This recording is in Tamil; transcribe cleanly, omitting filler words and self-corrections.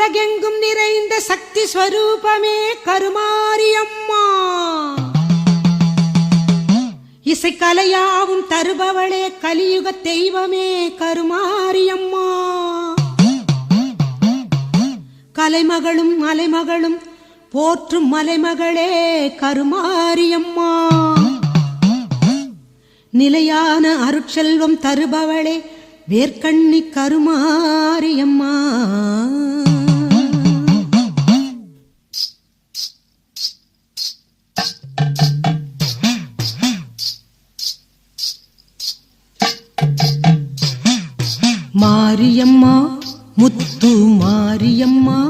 உலகெங்கும் நிறைந்த சக்தி ஸ்வரூபமே கருமாரியம்மா. இசைக்கலையாவும் தருபவளே கலியுக தெய்வமே கருமாரியம்மா. கலைமகளும் மலைமகளும் போற்றும் மலைமகளே கருமாரியம்மா. நிலையான அருட்செல்வம் தருபவளே வேர்க்கண்ணி கருமாரியம்மா. மாரியம்மா முத்து மாரியம்மா